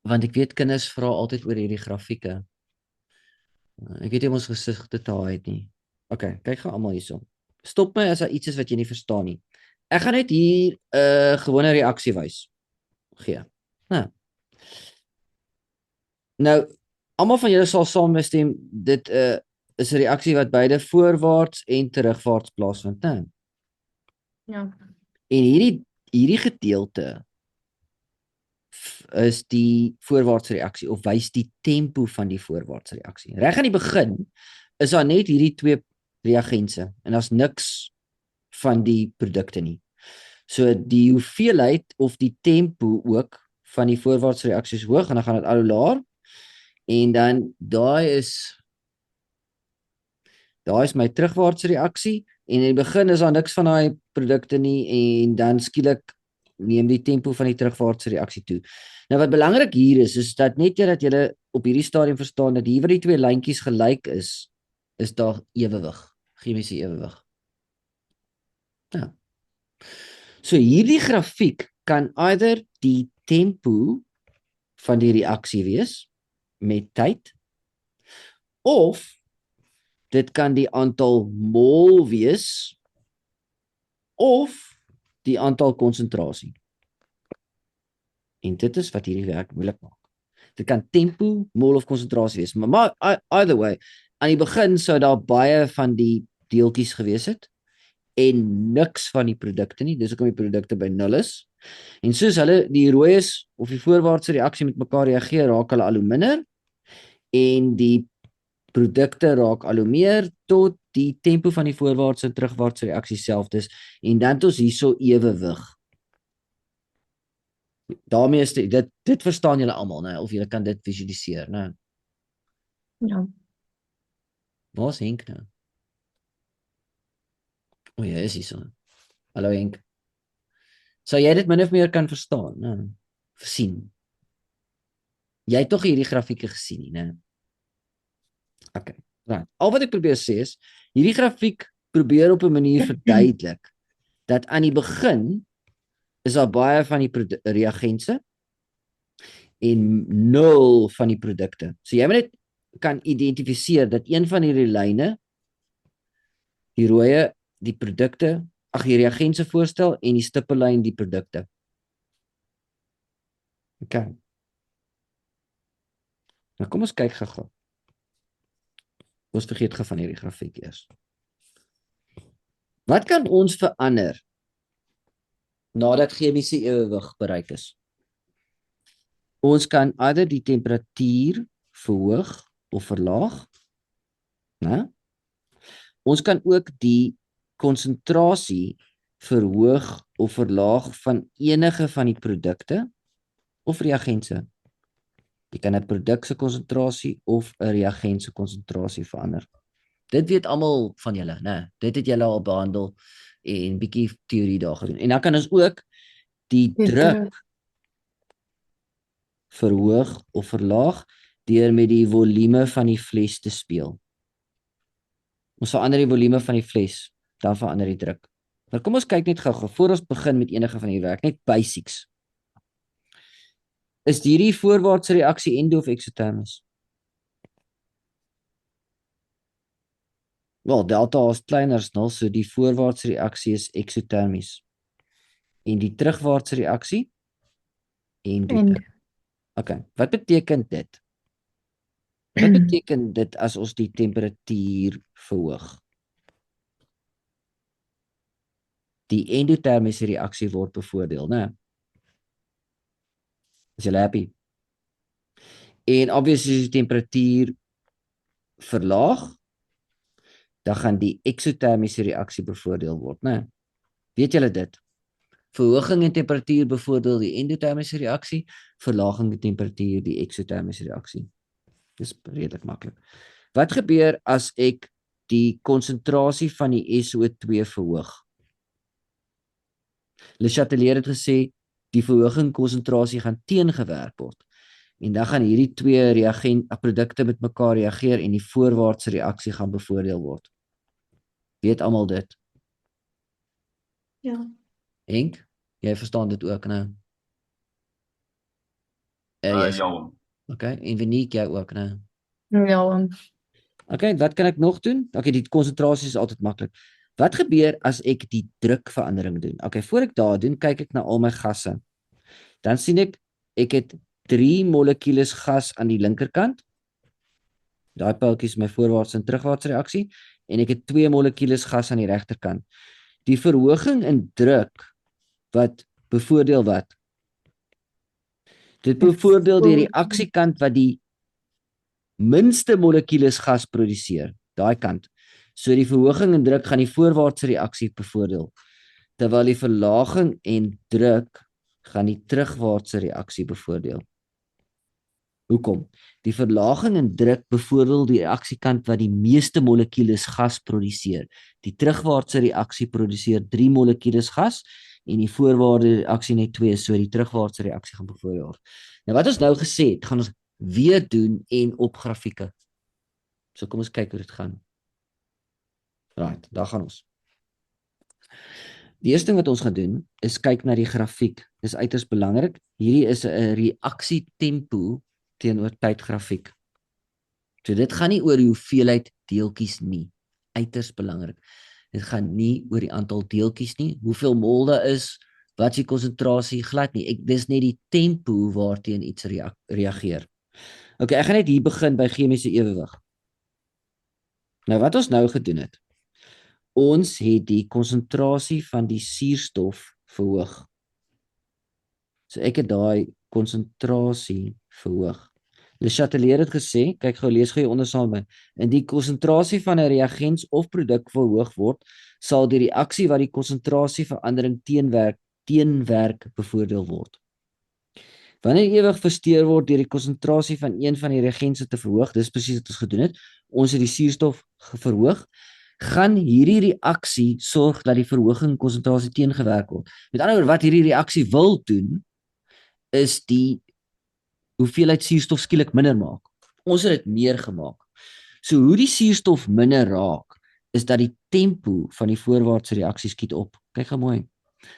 Want ek weet kinders vra altyd oor hierdie grafieke. Ek weet nie om ons gesigte te hide nie. OK, kyk gou almal hierso. Stop my as daar iets is wat jy nie verstaan nie. Ek gaan net hier 'n gewone reaksie wys gee. Nou, almal van julle sal saamstem dit is 'n reaksie wat beide voorwaarts en terugwaarts plaasvind, né? Ja. En hierdie gedeelte is die voorwaartse reaksie of wys die tempo van die voorwaartse reaksie. Reg aan die begin is daar net hierdie twee reagense en daar's niks van die produkte nie. So die hoeveelheid of die tempo ook van die voorwaartse reaksie is hoog en dan gaan dit al hoe laer en dan daai is my terugwaartse reaksie en in die begin is daar niks van daai produkte nie en dan skielik neem die tempo van die terugwaartse reaksie toe. Nou wat belangrik hier is dat net dat julle op hierdie stadium verstaan dat hier waar die twee lyntjies gelyk is daar ewewig, chemiese ewewig. Ja. So hierdie grafiek kan either die tempo van die reaksie wees met tyd of dit kan die aantal mol wees of die aantal konsentrasie. En dit is wat hierdie werk moeilik maak. Dit kan tempo, mol of konsentrasie wees, maar either way, aan die begin sou daar baie van die deeltjies gewees het en niks van die produkte nie, dis hoekom die produkte by 0 is. En soos hulle die rooies of die voorwaartse reaksie met mekaar reageer, raak hulle al hoe minder en die produkte raak al hoe meer tot die tempo van die voorwaartse en terugwaartse reaksie selfde is en dan het ons hierso ewewig. Daarmee is dit verstaan julle almal, né? Of julle kan dit visualiseer, né? Ja. Waar's Henk nou? O ja, is hy so. Hallo Henk. Sou jy dit min of meer kan verstaan, né? Sien. Jy het tog hierdie grafieke gesien nie, né? OK. Right. Al wat ek probeer sê is, hierdie grafiek probeer op 'n manier verduidelik dat aan die begin is daar baie van die reagense en 0 van die produkte. So jy moet net kan identifiseer dat een van hierdie lyne die rooie die produkte, die reagense voorstel en die stippellyn die produkte. OK. Nou kom ons kyk gou-gou. Ons vergeet gou van hierdie grafiek eers. Wat kan ons verander nadat chemiese ewewig bereik is? Ons kan either die temperatuur verhoog of verlaag, né? Ons kan ook die konsentrasie verhoog of verlaag van enige van die produkte of reagense. Jy kan 'n produk se konsentrasie of 'n reagent se konsentrasie verander. Dit weet almal van julle, né? Dit het julle al behandel en bietjie teorie daar gedoen. En dan kan ons ook die druk verhoog of verlaag deur met die volume van die fles te speel. Ons verander die volume van die fles, dan verander die druk. Maar kom ons kyk net gou-gou voor ons begin met enige van hierdie werk, net basics. Is hierdie voorwaartse reaksie endo of eksotermies? Wel, delta is kleiner as 0, so die voorwaartse reaksie is eksotermies. En die terugwaartse reaksie endotermies. OK, wat beteken dit? Wat beteken dit as ons die temperatuur verhoog? Die endotermiese reaksie word bevoordeel, né? Is julle happy? En obviously as die temperatuur verlaag, dan gaan die eksotermiese reaksie bevoordeel word, né? Weet julle dit? Verhoging in temperatuur bevoordeel die endotermiese reaksie, verlaging in temperatuur die eksotermiese reaksie. Dis redelik maklik. Wat gebeur as ek die konsentrasie van die SO2 verhoog? Le Chatelier het gesê die verhoging konsentrasie gaan teengewerk word. En dan gaan hierdie twee produkte met mekaar reageer en die voorwaartse reaksie gaan bevoordeel word. Weet almal dit? Ja. Henk, jy verstaan dit ook, né? Yes. Ja. Okay, en Veronique, jy ook, né? Ja. Okay, wat kan ek nog doen? Okay, die konsentrasie is altyd maklik. Wat gebeur as ek die drukverandering doen? Okay, voor ek daar doen, kyk ek na al my gasse. Dan sien ek het 3 molekules gas aan die linkerkant. Daai pyltjie is my voorwaarts en terugwaarts reaksie en ek het 2 molekules gas aan die regterkant. Die verhoging in druk wat bevoordeel wat? Dit bevoordeel die reaksiekant wat die minste molekules gas produseer, daai kant. So die verhoging in druk gaan die voorwaartse reaksie bevoordeel, terwyl die verlaging en druk gaan die terugwaartse reaksie bevoordeel. Hoekom? Die verlaging in druk bevoordeel die reaksiekant wat die meeste molekules gas produseer. Die terugwaartse reaksie produseer 3 molekules gas en die voorwaartse reaksie net 2, so die terugwaartse reaksie gaan bevoordeel. Nou wat ons nou gesê het, gaan ons weer doen en op grafieke. So kom ons kyk hoe dit gaan. Right, daar gaan ons. Die eerste ding wat ons gaan doen is kyk na die grafiek. Dis uiters belangrik. Hierdie is 'n reaksietempo teenoor tydgrafiek. So dit gaan nie oor die hoeveelheid deeltjies nie. Uiters belangrik. Dit gaan nie oor die aantal deeltjies nie, hoeveel mol daar is, wat is die konsentrasie, glad nie. Dis net die tempo waarteen iets reageer. Okay, ek gaan net hier begin by chemiese ewewig. Nou wat ons nou gedoen het. Ons het die konsentrasie van die suurstof verhoog. So ek het daai konsentrasie verhoog. Le Chatelier het gesê, kyk gou, lees gou hier onder saam met my. In die konsentrasie van 'n reagens of produk verhoog word, sal die reaksie wat die konsentrasieverandering teenwerk bevoordeel word. Wanneer die ewig versteur word deur die konsentrasie van een van die reagense te verhoog, dis presies wat ons gedoen het. Ons het die suurstof verhoog, gaan hierdie reaksie sorg dat die verhoging in konsentrasie teengewerk word. Met ander woorde, wat hierdie reaksie wil doen, is die hoeveelheid suurstof skielik minder maak. Ons het dit meer gemaak. So hoe die suurstof minder raak, is dat die tempo van die voorwaartse reaksie skiet op. Kyk gou mooi.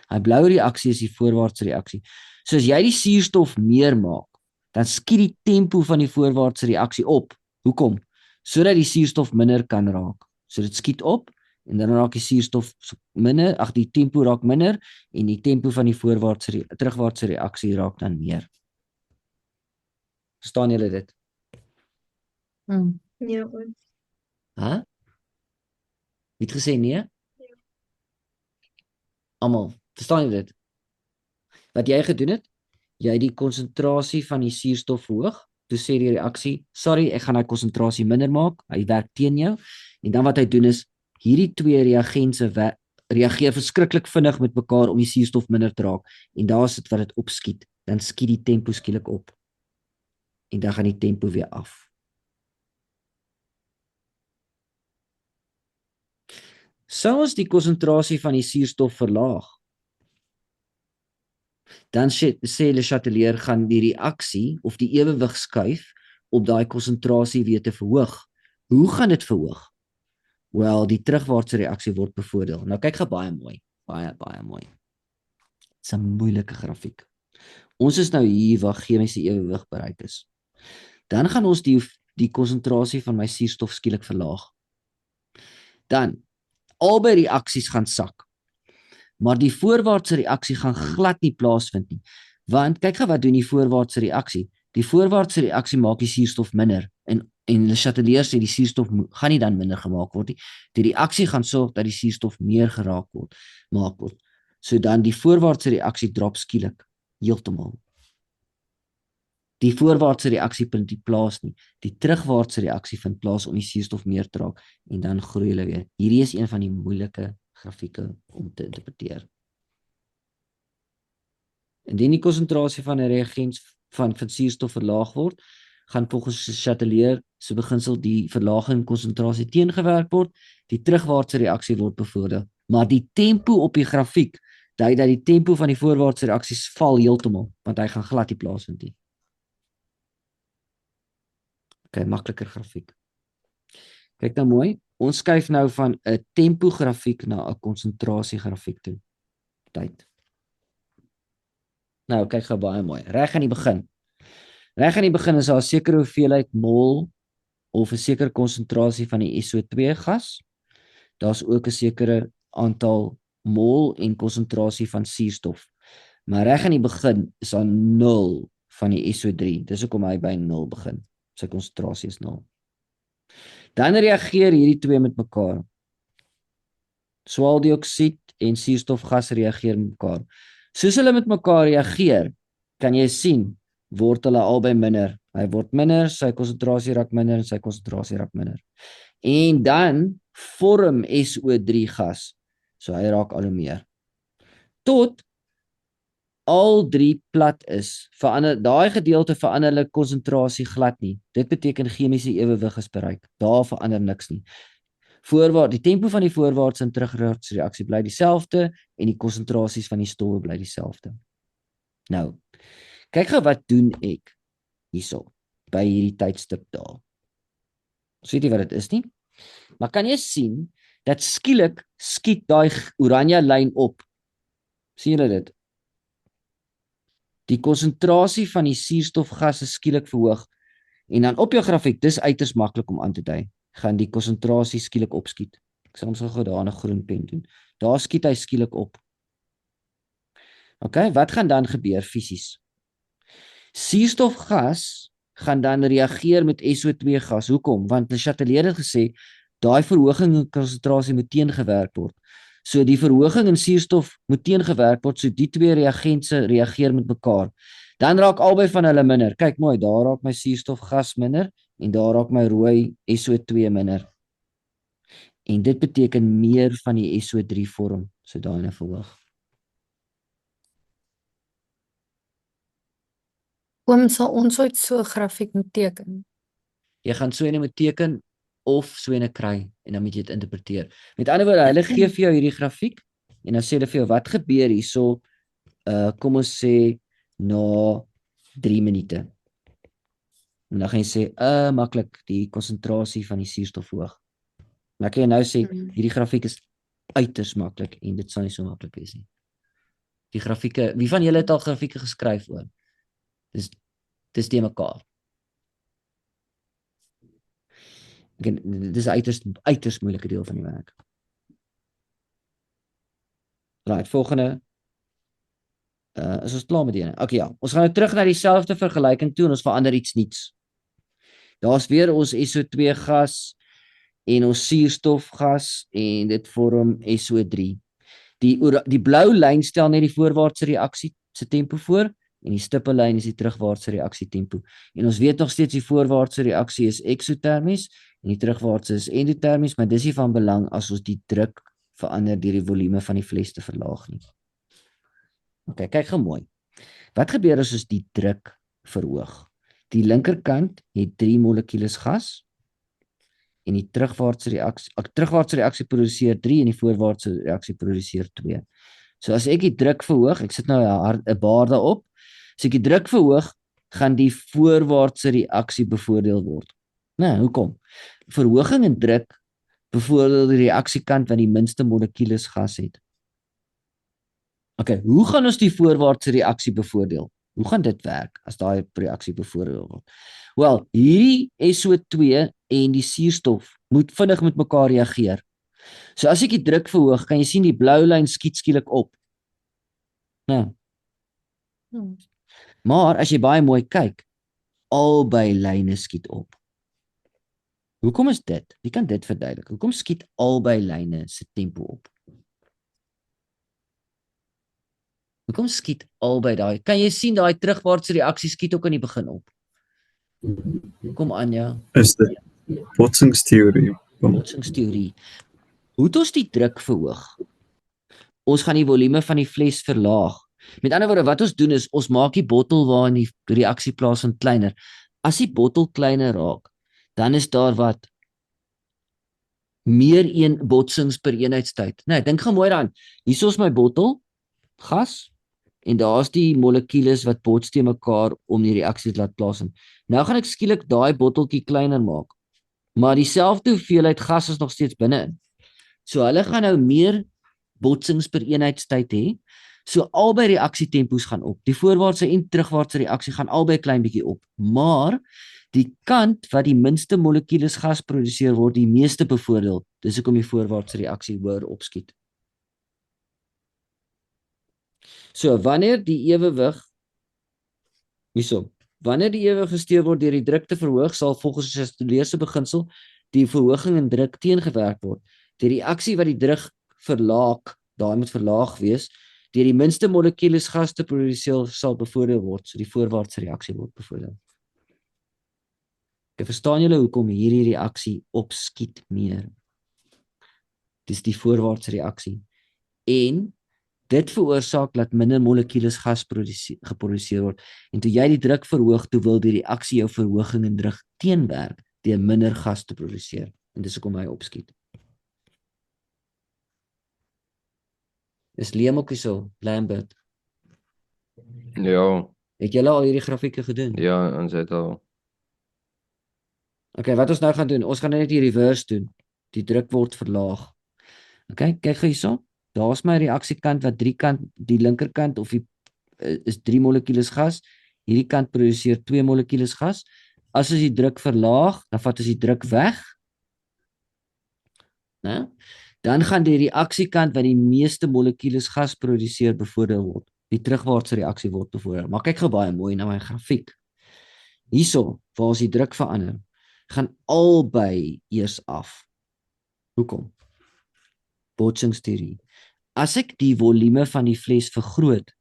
Hy blou reaksie is die voorwaartse reaksie. So as jy die suurstof meer maak, dan skiet die tempo van die voorwaartse reaksie op. Hoekom? Sodat die suurstof minder kan raak. So dit skiet op en dan raak die suurstof minder, die tempo raak minder en die tempo van die terugwaartse reaksie raak dan meer. Verstaan julle dit? Ja, goed. Hæ? Wie het gesê nee? Ja. Almal, verstaan julle dit? Wat jy gedoen het, jy het die konsentrasie van die suurstof verhoog, toe sê die reaksie, sorry, ek gaan daai konsentrasie minder maak, hy werk teen jou, en dan wat hy doen is, hierdie twee reagense reageer verskriklik vinnig met mekaar om die suurstof minder te raak, en daar is dit wat dit opskiet, dan skiet die tempo skielik op, en dan gaan die tempo weer af. Sou ons die konsentrasie van die suurstof verlaag, dan sê Le Chatelier gaan die reaksie of die ewewig skuif op daai konsentrasie weer te verhoog. Hoe gaan dit verhoog? Wel, die terugwaartse reaksie word bevoordeel. Nou kyk gou baie mooi, baie mooi. Dit is 'n moeilike grafiek. Ons is nou hier waar chemiese ewewig bereik is. Dan gaan ons die konsentrasie van my suurstof skielik verlaag. Dan albei reaksies gaan sak. Maar die voorwaartse reaksie gaan glad nie plaasvind nie. Want kyk gou wat doen die voorwaartse reaksie. Die voorwaartse reaksie maak die suurstof minder en Le Chatelier sê die suurstof gaan nie dan minder gemaak word nie. Die reaksie gaan sorg dat die suurstof meer maak word. So dan die voorwaartse reaksie drop skielik heeltemal. Die voorwaartse reaksie vind nie plaas nie. Die terugwaartse reaksie vind plaas om die suurstof meer te raak en dan groei hulle weer. Hierdie is een van die moeilike grafieke om te interpreteer. Indien die konsentrasie van 'n reagens van suurstof verlaag word, gaan volgens Chatelier se beginsel die verlaging konsentrasie teengewerk word, die terugwaartse reaksie word bevoordeel, maar die tempo op die grafiek dui dat die tempo van die voorwaartse reaksies val heeltemal, want hy gaan glad nie plaasvind nie. Okay, makliker grafiek. Kyk nou mooi, ons skuif nou van 'n tempo grafiek na 'n konsentrasie grafiek toe. Tyd. Nou, kyk gou baie mooi. Reg aan die begin. Reg aan die begin is daar 'n sekere hoeveelheid mol of 'n sekere konsentrasie van die SO2 gas. Daar's ook 'n sekere aantal mol en konsentrasie van suurstof. Maar reg aan die begin is daar 0 van die SO3. Dis hoekom hy by 0 begin. Sy konsentrasie is 0. Dan reageer hierdie twee met mekaar. Swaweldioksied en suurstofgas reageer met mekaar. Soos hulle met mekaar reageer, kan jy sien, word hulle albei minder. Hy word minder, sy konsentrasie raak minder en sy konsentrasie raak minder. En dan vorm SO3 gas. So hy raak al hoe meer. Tot al drie plat is, daai gedeelte verander hulle konsentrasie glad nie. Dit beteken chemiese ewewig is bereik. Daar verander niks nie. Die tempo van die voorwaarts en terugwaarts reaksie bly dieselfde en die konsentrasies van die stowwe bly dieselfde. Nou, kyk gou wat doen ek hierso by hierdie tydstip daar. Ons weet nie wat dit is nie, maar kan jy sien dat skielik skiet daai oranje lyn op. Sien julle dit? Die konsentrasie van die suurstofgas is skielik verhoog en dan op jou grafiek, dis uiters maklik om aan te dui, gaan die konsentrasie skielik opskiet. Ek sal ons gou daar 'n groen pen doen. Daar skiet hy skielik op. OK, wat gaan dan gebeur fisies? Suurstofgas gaan dan reageer met SO2 gas. Hoekom? Want die Chatelier het gesê daai verhoging in konsentrasie moet teengewerk word. So die verhoging in suurstof moet teengewerk word, so die twee reagentse reageer met mekaar. Dan raak albei van hulle minder. Kyk mooi, daar raak my suurstofgas minder en daar raak my rooi SO2 minder. En dit beteken meer van die SO3 vorm, so daai nou verhoog. Oom, sal ons ooit so 'n grafiek moet teken? Jy gaan so 'n moet teken of so 'n kry en dan moet jy dit interpreteer. Met ander woorde, hulle gee vir jou hierdie grafiek en dan sê hulle vir jou wat gebeur hierso, kom ons sê na 3 minute. En dan gaan jy sê, maklik, die konsentrasie van die suurstof hoog. Maar kan jy nou sê hierdie grafiek is uiters maklik en dit sal nie so maklik wees nie. Die grafieke, wie van julle het al grafieke geskryf oor? Dis te mekaar. Dis 'n uiters moeilike deel van die werk. Right, volgende. Is ons klaar met die ene? Okay, ja. Ons gaan nou terug na dieselfde vergelyking toe en ons verander iets niets. Daar's weer ons SO2 gas en ons suurstofgas en dit vorm SO3. Die blou lyn stel net die voorwaartse reaksie se tempo voor en die stippellyn is die terugwaartse reaksie tempo. En ons weet nog steeds die voorwaartse reaksie is eksotermies en die terugwaartse is endotermies, maar dis nie van belang as ons die druk verander deur die volume van die fles te verlaag nie. OK, kyk gou mooi. Wat gebeur as ons die druk verhoog? Die linkerkant het 3 molekules gas en die terugwaartse reaksie produseer 3 en die voorwaartse reaksie produseer 2. So as ek die druk verhoog, ek sit nou 'n baar daarop. As ek die druk verhoog, gaan die voorwaartse reaksie bevoordeel word. Nou, hoekom? Verhoging in druk bevoordeel die reaksiekant wat die minste molekules gas het. OK, hoe gaan ons die voorwaartse reaksie bevoordeel? Hoe gaan dit werk as daai reaksie bevoordeel word? Wel, hierdie SO2 en die suurstof moet vinnig met mekaar reageer. So as ek die druk verhoog, kan jy sien die blou lyn skiet skielik op. Nou. Maar as jy baie mooi kyk, albei lyne skiet op. Hoekom is dit? Wie kan dit verduidelik? Hoekom skiet albei lyne se tempo op? Hoekom skiet albei daai? Kan jy sien daai terugwaartse reaksie skiet ook aan die begin op? Kom Anja. Is dit botsingsteorie? Botsingsteorie. Hoe het ons die druk verhoog? Ons gaan die volume van die fles verlaag. Met ander woorde, wat ons doen is, ons maak die bottel waarin die reaksie plaasvind kleiner. As die bottel kleiner raak, dan is daar wat? Meer botsings per eenheidstyd. Nou, dink gou mooi daaraan. Hier is my bottel, gas, en daar's die molekules wat bots teen mekaar om die reaksie te laat plaasvind. Nou gaan ek skielik daai botteltjie kleiner maak. Maar dieselfde hoeveelheid gas is nog steeds binne-in. So hulle gaan nou meer botsings per eenheidstyd hê. So albei reaksietempos gaan op. Die voorwaartse en terugwaartse reaksie gaan albei 'n klein bietjie op. Maar die kant wat die minste molekules gas produseer word die meeste bevoordeel. Dis hoekom die voorwaartse reaksie hoër opskiet. So wanneer die ewewig wanneer die ewewig gesteer word deur die druk te verhoog, sal volgens die Sistoleerse beginsel die verhoging in druk teengewerk word. Die reaksie wat die druk verlaag, daai moet verlaag wees, deur die minste molekules gas te produseer sal bevoordeel word. So die voorwaartse reaksie word bevoordeel. Ek verstaan julle hoekom hierdie reaksie opskiet meer. Dis die voorwaartse reaksie. En dit veroorsaak dat minder molekules gas geproduseer word. En toe jy die druk verhoog, toe wil die reaksie jou verhoging in druk teenwerk deur minder gas te produseer. En dis hoekom hy opskiet. Dis Liam ook so, Lambert. Ja, Het julle al hierdie grafieke gedoen? ja, ons het al. Okay, wat ons nou gaan doen, ons gaan net die reverse doen. Die druk word verlaag. Okay, kyk gou hierso. Daar's my reaksiekant wat die linkerkant of is 3 molekules gas. Hierdie kant produseer 2 molekules gas. As ons die druk verlaag, dan vat ons die druk weg. Né? Dan gaan die reaksiekant wat die meeste molekules gas produseer bevoordeel word. Die terugwaartse reaksie word bevoordeel. Maar kyk gou baie mooi na my grafiek. Hierso, waar ons die druk verander, gaan albei eers af. Hoekom? Botsingsteorie. As ek die volume van die fles vergroot,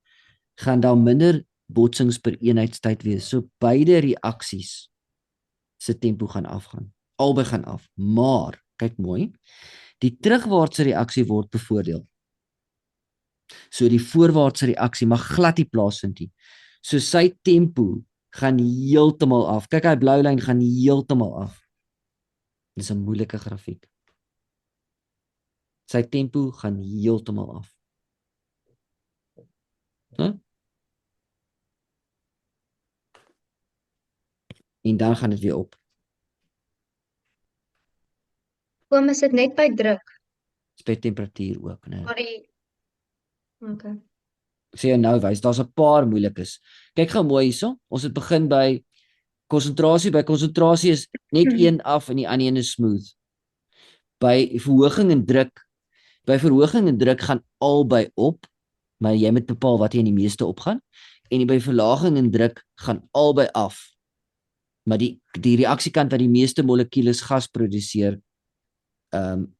gaan daar minder botsings per eenheidstyd wees. So beide reaksies se tempo gaan afgaan. Albei gaan af. Maar, kyk mooi, die terugwaartse reaksie word bevoordeel. So die voorwaartse reaksie mag glad nie plaasvind nie. So sy tempo gaan heeltemal af. Kyk, hy blou lyn gaan heeltemal af. Dis 'n moeilike grafiek. Sy tempo gaan heeltemal af. En dan gaan dit weer op. Oom, is dit net by druk? Dis by temperatuur ook, né? Maar die Okay. Ek sê jou nou wys, daar's 'n paar moeilikes. Kyk gou mooi hierso. Ons het begin by konsentrasie. By konsentrasie is net een af en die ander een is smooth. By verhoging en druk gaan albei op, maar jy moet bepaal wat jy in die meeste opgaan. En by verlaging en druk gaan albei af. Maar die reaksiekant wat die meeste molekules gas produseer, dan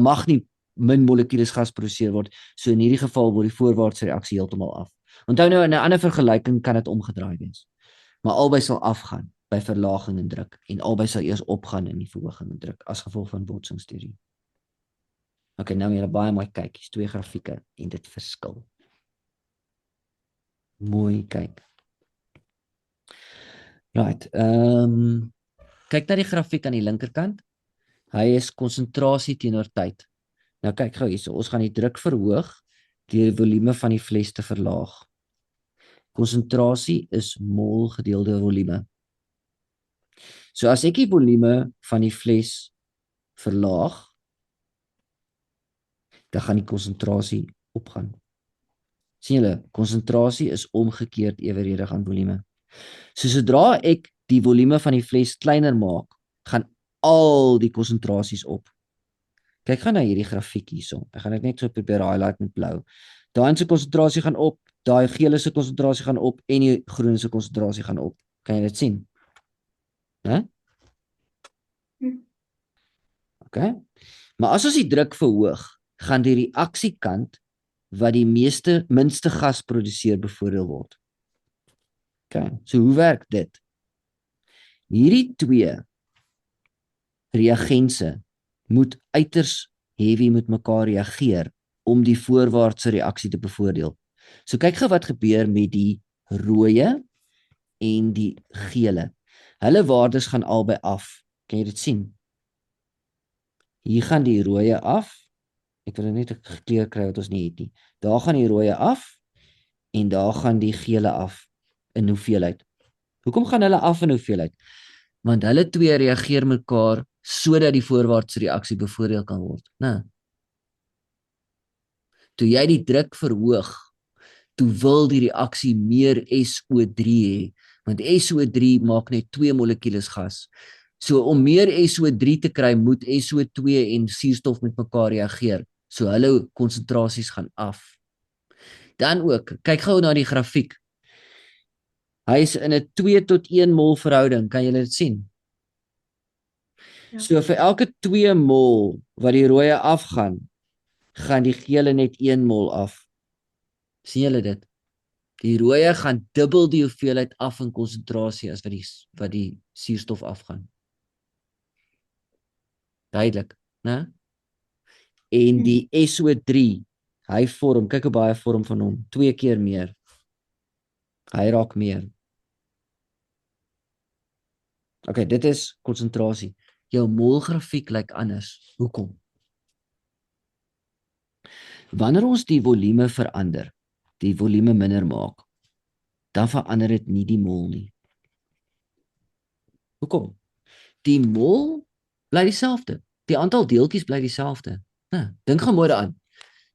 mag nie min molekules gas produseer word. So in hierdie geval word die voorwaartse reaksie heeltemal af. Onthou nou, in 'n ander vergelyking kan dit omgedraai wees. Maar albei sal afgaan by verlaging en druk en albei sal eers opgaan in die verhoging en druk as gevolg van botsingsteorie. Okay, nou julle baie mooi kyk. Hier's 2 grafieke en dit verskil. Mooi kyk. Right. Kyk na die grafiek aan die linkerkant. Hy is konsentrasie teenoor tyd. Nou kyk gou hierso, ons gaan die druk verhoog deur die volume van die fles te verlaag. Konsentrasie is mol gedeelde volume. So as ek die volume van die fles verlaag, dan gaan die konsentrasie opgaan. Sien julle, konsentrasie is omgekeerd eweredig aan volume. So sodra ek die volume van die fles kleiner maak, gaan al die konsentrasies op. Kyk gaan na hierdie grafiek hierso. Ek gaan dit net so probeer highlight met blou. Daai se konsentrasie gaan op, daai gele se konsentrasie gaan op en die groen se konsentrasie gaan op. Kan jy dit sien? Né? Okay. Maar as ons die druk verhoog, gaan die reaksiekant wat die minste gas produseer bevoordeel word. Okay. So hoe werk dit? Hierdie 2 reagense moet uiters heavy met mekaar reageer om die voorwaartse reaksie te bevoordeel. So kyk gou wat gebeur met die rooie en die gele. Hulle waardes gaan albei af. Kan jy dit sien? Hier gaan die rooie af. Ek wil net 'n kleur kry wat ons nie het nie. Daar gaan die rooie af en daar gaan die gele af in hoeveelheid. Hoekom gaan hulle af in hoeveelheid? Want hulle 2 reageer mekaar sodat die voorwaartse reaksie bevoordeel kan word, né? Toe jy die druk verhoog, toe wil die reaksie meer SO3 hê, want SO3 maak net 2 molekules gas. So om meer SO3 te kry, moet SO2 en suurstof met mekaar reageer. So hulle konsentrasies gaan af. Dan ook, kyk gou na die grafiek. Hy is in 'n 2 tot 1 mol verhouding, kan julle dit sien? Ja. So vir elke 2 mol wat die rooi afgaan, gaan die gele net 1 mol af. Sien julle dit? Die rooi gaan dubbel die hoeveelheid af in konsentrasie as wat die suurstof afgaan. Duidelik, né? En die SO3, hy vorm, kyk hoe baie vorm van hom, 2 keer meer. Hy raak meer. Okay, dit is konsentrasie. Jou molgrafiek lyk anders. Hoekom? Wanneer ons die volume verander, die volume minder maak, dan verander dit nie die mol nie. Hoekom? Die mol bly dieselfde. Die aantal deeltjies bly dieselfde. Dink gou mooi daaraan.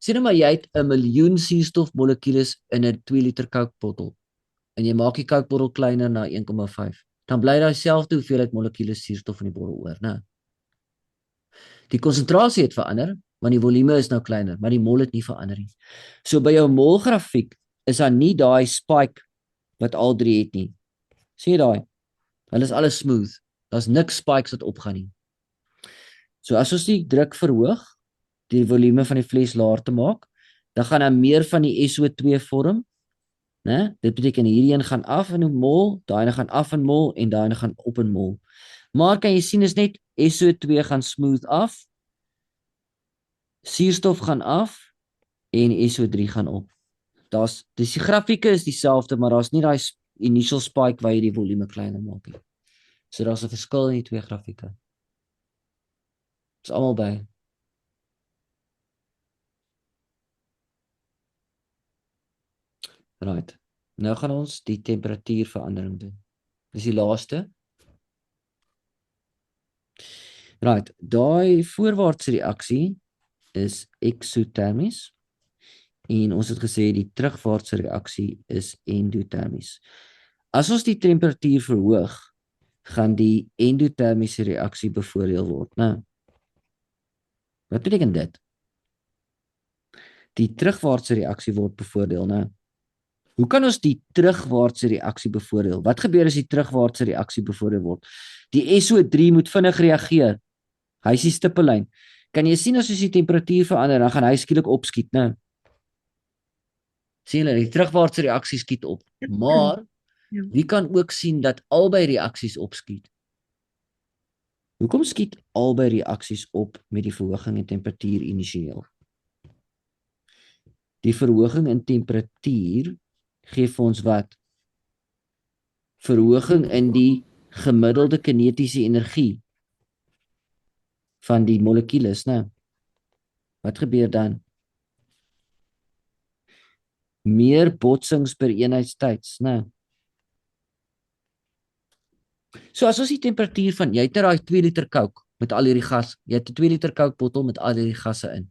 Sê nou maar jy het 'n miljoen suurstofmolekules in 'n 2 liter Coke bottel en jy maak die Coke bottel kleiner na 1,5. Dan bly daar dieselfde hoeveelheid molekules suurstof in die bottel oor, né? Die konsentrasie het verander, want die volume is nou kleiner, maar die mol het nie verander nie. So by jou molgrafiek is daar nie daai spike wat al drie het nie. Sien jy daai? Hulle is alles smooth. Daar's niks spikes wat opgaan nie. So as ons die druk verhoog, die volume van die fles laer te maak, dan gaan daar meer van die SO2 vorm, né? Dit beteken hierdie een gaan af in 'n mol, daai een gaan af in mol en daai een gaan op in mol. Maar kan jy sien is net SO2 gaan smooth af, suurstof gaan af en SO3 gaan op. Die grafieke is dieselfde, maar daar's nie daai initial spike waar jy die volume kleiner maak nie. So daar's 'n verskil in die twee grafieke. Dis almal by. Right. Nou gaan ons die temperatuurverandering doen. Dis die laaste. Right, daai voorwaartse reaksie is eksotermies en ons het gesê die terugwaartse reaksie is endotermies. As ons die temperatuur verhoog, gaan die endotermiese reaksie bevoordeel word, né? Wat beteken dit? Die terugwaartse reaksie word bevoordeel, né? Hoe kan ons die terugwaartse reaksie bevoordeel? Wat gebeur as die terugwaartse reaksie bevoordeel word? Die SO3 moet vinnig reageer. Hy is die stippellyn. Kan jy sien as ons die temperatuur verander, dan gaan hy skielik opskiet, né? Sien julle, die terugwaartse reaksie skiet op. Maar wie kan ook sien dat albei reaksies opskiet? Hoekom skiet albei reaksies op met die verhoging in temperatuur initieel? Die verhoging in temperatuur gee vir ons wat? Verhoging in die gemiddelde kinetiese energie van die molekules, né? Wat gebeur dan? Meer botsings per eenheidstyds, né? So as ons die temperatuur van, jy het daai 2 liter Coke met al hierdie gas, jy het 'n 2 liter Coke bottel met al hierdie gasse in.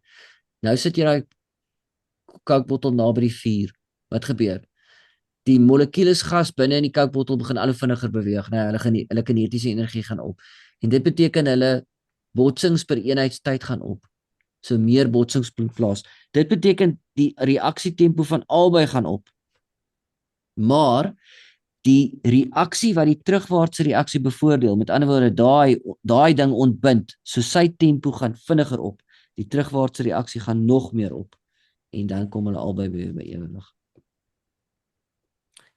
Nou sit jy daai Coke bottel naby die vuur. Wat gebeur? Die molekules gas binne in die Coke bottel begin al hoe vinniger beweeg, né? Hulle kinetiese energie gaan op. En dit beteken hulle botsings per eenheidstyd gaan op. So meer botsings plaas. Dit beteken die reaksietempo van albei gaan op. Maar die reaksie wat die terugwaartse reaksie bevoordeel, met ander woorde daai ding ontbind, so sy tempo gaan vinniger op. Die terugwaartse reaksie gaan nog meer op. En dan kom hulle albei by ewewig.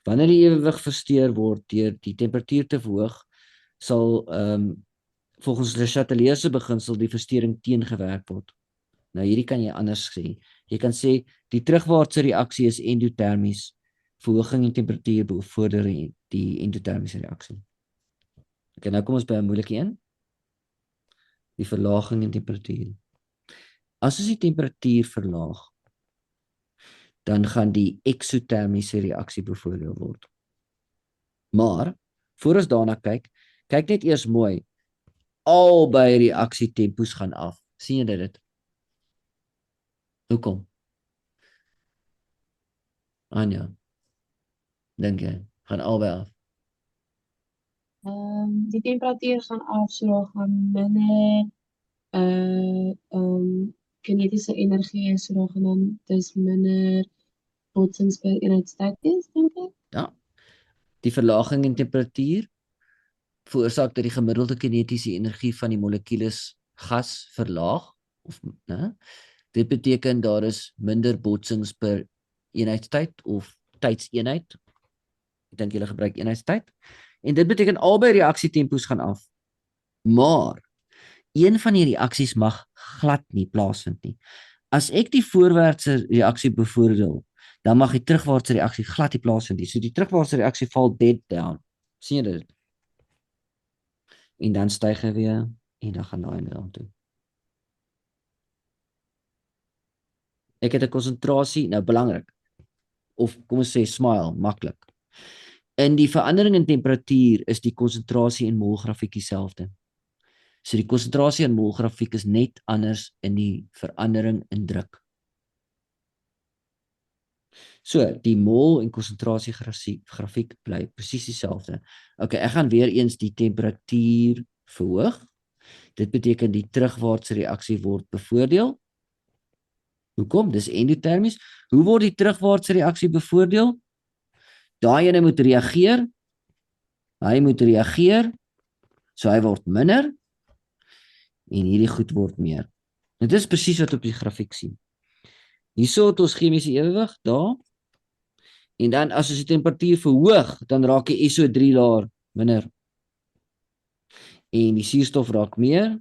Wanneer die ewewig versteur word deur die temperatuur te verhoog, sal volgens Le Chatelier se beginsel die versteuring teengewerk word. Nou hierdie kan jy anders sê. Jy kan sê die terugwaartse reaksie is endotermies. Verhoging in temperatuur bevorder die endotermiese reaksie. Okay, nou kom ons by 'n moeilike een. Die verlaging in temperatuur. As ons die temperatuur verlaag, dan gaan die eksotermiese reaksie bevoordeel word. Maar voor ons daarna kyk net eers mooi. Albei reaksietempos gaan af. Sien jy dit? Hoekom? Anja, dink jy, gaan albei af. Die temperatuur gaan af, so daar gaan minder kinetiese energie is, so daar gaan dan dus minder botsings per eenheidstyd wees, dink ek. Ja. Die verlaging in temperatuur veroorsaak dat die gemiddelde kinetiese energie van die molekules gas verlaag of né? Dit beteken daar is minder botsings per eenheidstyd of tydseenheid. Ek dink julle gebruik eenheidstyd. En dit beteken albei reaksietempos gaan af. Maar een van die reaksies mag glad nie plaasvind nie. As ek die voorwaartse reaksie bevoordeel, dan mag die terugwaartse reaksie glad nie plaasvind nie. So die terugwaartse reaksie val dead down. Sien jy dit? En dan styg hy weer en dan gaan daai na toe. Ek het 'n konsentrasie, nou belangrik. Of kom ons sê smile, maklik. In die verandering in temperatuur is die konsentrasie en mol grafiek dieselfde. So die konsentrasie en mol grafiek is net anders in die verandering in druk. So die mol en konsentrasie grafiek bly presies dieselfde. Okay, ek gaan weer eens die temperatuur verhoog. Dit beteken die terugwaartse reaksie word bevoordeel. Hoekom? Dis endotermies. Hoe word die terugwaartse reaksie bevoordeel? Daai ene moet reageer. Hy moet reageer. So hy word minder en hierdie goed word meer. Dit is presies wat op die grafiek sien. Hierso het ons chemiese ewewig daar. En dan as ons die temperatuur verhoog, dan raak die SO3 laer minder. En die suurstof raak meer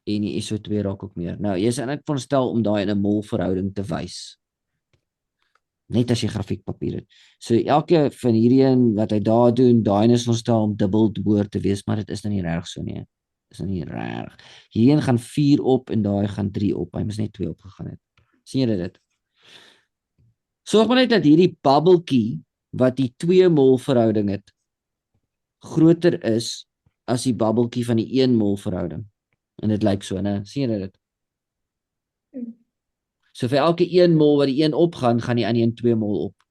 en die SO2 raak ook meer. Nou, jy is eintlik veronderstel om daai in 'n mol verhouding te wys. Net as jy grafiekpapier het. So elke van hierdie een wat hy daar doen, daai is veronderstel om dubbel hoër te wees, maar dit is nou nie reg so nie. Dis nou nie reg. Hierheen gaan 4 op en daai gaan 3 op. Hy moes net 2 opgegaan het. Sien jy dit? Sorg maar net dat hierdie bubbeltjie wat die 2 mol verhouding het groter is as die bubbeltjie van die 1 mol verhouding. En dit lyk so, né? Sien jy dit? So vir elke 1 mol wat die 1 opgaan, gaan die ander een 2 mol op.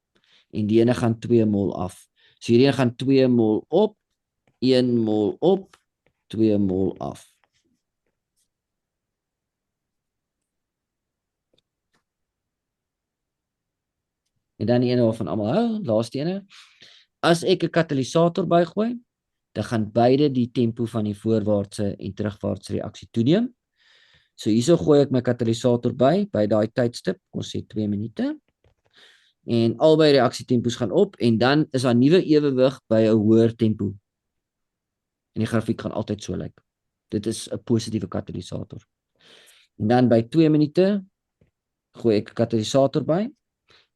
En die ene gaan 2 mol af. So hierdie gaan 2 mol op, 1 mol op, 2 mol af. En dan die ene waarvan almal hou, laaste ene. As ek 'n katalisator bygooi, dan gaan beide die tempo van die voorwaartse en terugwaartse reaksie toeneem. So hierso gooi ek my katalisator by daai tydstip, ons sê 2 minute. En albei reaksietempos gaan op en dan is daar 'n nuwe ewewig by 'n hoër tempo. En die grafiek gaan altyd so lyk. Dit is 'n positiewe katalisator. En dan by 2 minute gooi ek 'n katalisator by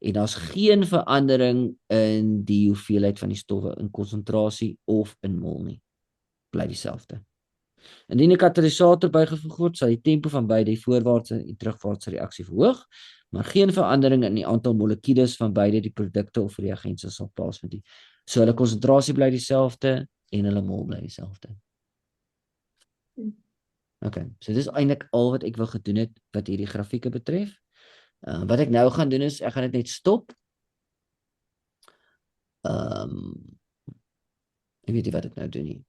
en daar's geen verandering in die hoeveelheid van die stowwe in konsentrasie of in mol nie. Bly dieselfde. Indien 'n katalisator bygevoeg word, sal die tempo van beide die voorwaartse en terugwaartse reaksie verhoog, maar geen verandering in die aantal molekules van beide die produkte of reagense sal plaasvind nie. So hulle konsentrasie bly dieselfde en hulle mol bly dieselfde. Okay, so dis eintlik al wat ek wou gedoen het wat hierdie grafieke betref. Wat ek nou gaan doen is, ek gaan dit net stop. Ek weet nie wat ek nou doen nie.